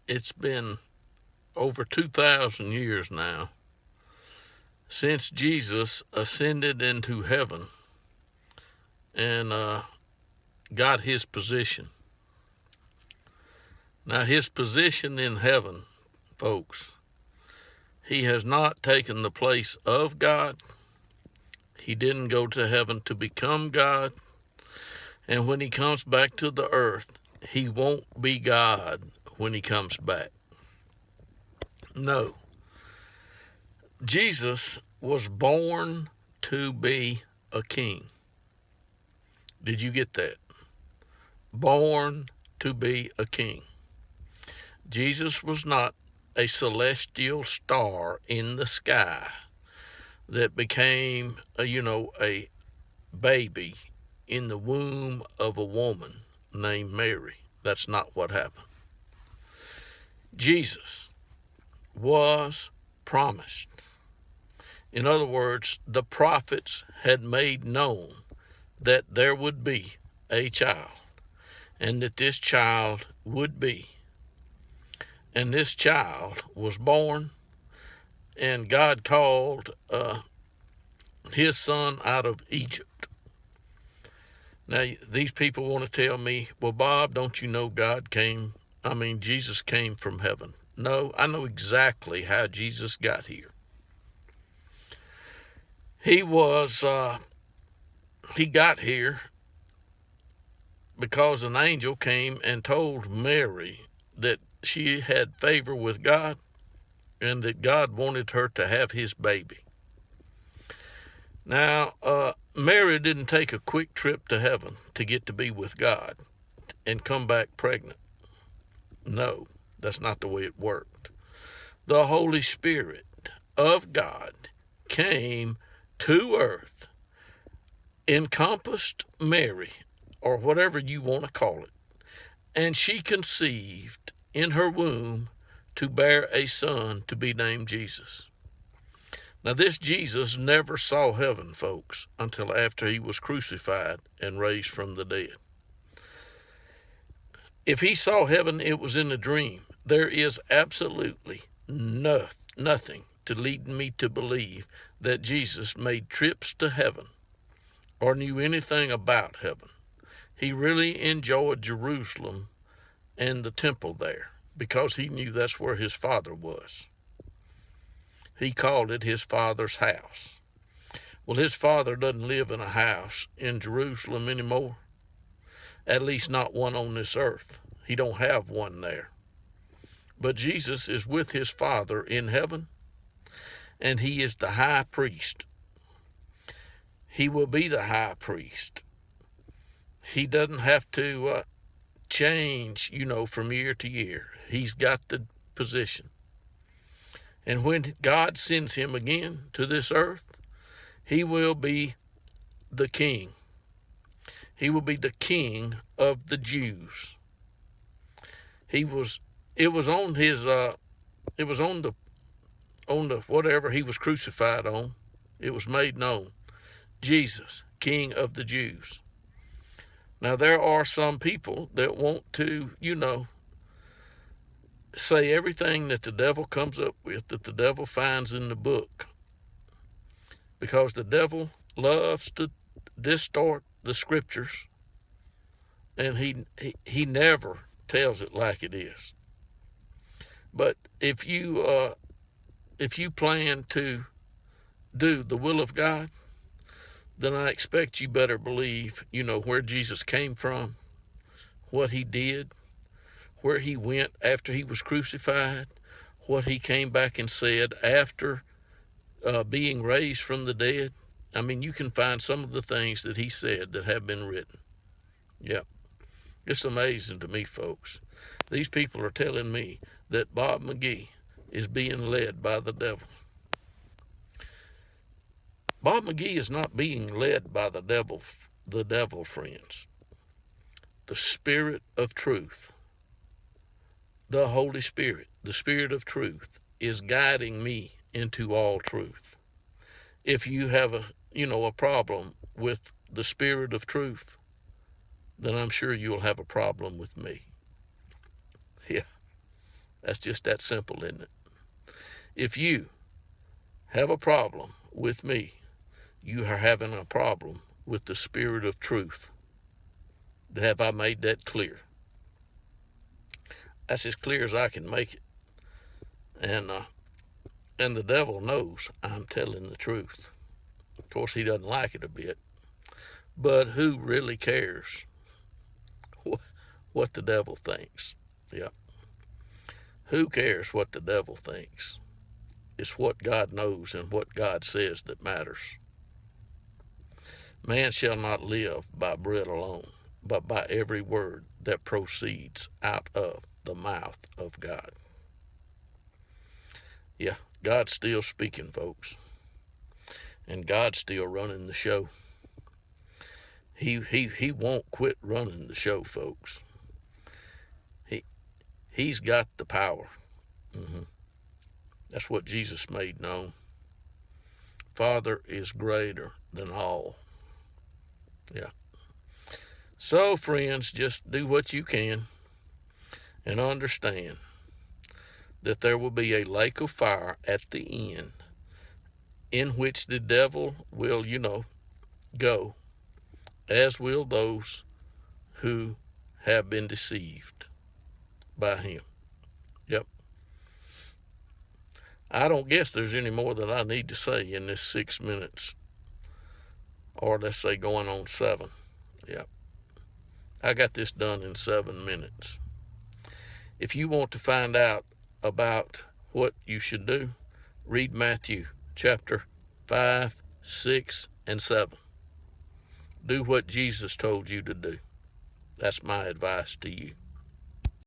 it's been over 2,000 years now since Jesus ascended into heaven and got his position. Now, his position in heaven, folks, he has not taken the place of God. He didn't go to heaven to become God. And when he comes back to the earth, he won't be God when he comes back. No. Jesus was born to be a king. Did you get that? Born to be a king. Jesus was not a celestial star in the sky that became a baby in the womb of a woman named Mary. That's not what happened. Jesus was promised. In other words, the prophets had made known that there would be a child, and that this child would be. And this child was born, and God called his son out of Egypt. Now, these people want to tell me, well, Bob, don't you know Jesus came from heaven? No, I know exactly how Jesus got here. He got here because an angel came and told Mary that she had favor with God and that God wanted her to have his baby. Now, Mary didn't take a quick trip to heaven to get to be with God and come back pregnant. No, that's not the way it worked. The Holy Spirit of God came to earth, encompassed Mary, or whatever you want to call it, and she conceived in her womb to bear a son to be named Jesus. Now, this Jesus never saw heaven, folks, until after he was crucified and raised from the dead. If he saw heaven, it was in a dream. There is absolutely nothing to lead me to believe that Jesus made trips to heaven or knew anything about heaven. He really enjoyed Jerusalem and the temple there because he knew that's where his Father was. He called it his Father's house. Well, his Father doesn't live in a house in Jerusalem anymore, at least not one on this earth. He don't have one there. But Jesus is with his Father in heaven, and he is the high priest. He will be the high priest. He doesn't have to change, from year to year. He's got the position. And when God sends him again to this earth, he will be the king. He will be the king of the Jews. It was on the whatever he was crucified on. It was made known. Jesus, King of the Jews. Now, there are some people that want to, say everything that the devil comes up with, that the devil finds in the book. Because the devil loves to distort the scriptures, and he never tells it like it is. But if you plan to do the will of God, then I expect you better believe, where Jesus came from, what he did, where he went after he was crucified, what he came back and said after being raised from the dead. I mean, you can find some of the things that he said that have been written. Yep. It's amazing to me, folks. These people are telling me that Bob McGee is being led by the devil. Bob McGee is not being led by the devil, friends. The Spirit of truth, the Holy Spirit, the Spirit of truth, is guiding me into all truth. If you have a problem with the Spirit of truth, then I'm sure you'll have a problem with me. Yeah, That's just that simple, isn't it? If you have a problem with me, you are having a problem with the Spirit of truth. Have I made that clear? That's as clear as I can make it. And the devil knows I'm telling the truth. Of course, he doesn't like it a bit. But who really cares what the devil thinks? Yeah. Who cares what the devil thinks? It's what God knows and what God says that matters. Man shall not live by bread alone, but by every word that proceeds out of the mouth of God. Yeah, God's still speaking, folks. And God's still running the show. He won't quit running the show, folks. He's got the power. That's what Jesus made known. Father is greater than all. Yeah. So, friends, just do what you can and understand that there will be a lake of fire at the end in which the devil will, go, as will those who have been deceived by him. Yep. I don't guess there's any more that I need to say in this 6 minutes, or let's say going on 7. Yep. I got this done in 7 minutes. If you want to find out about what you should do, read Matthew chapter 5, 6, and 7. Do what Jesus told you to do. That's my advice to you.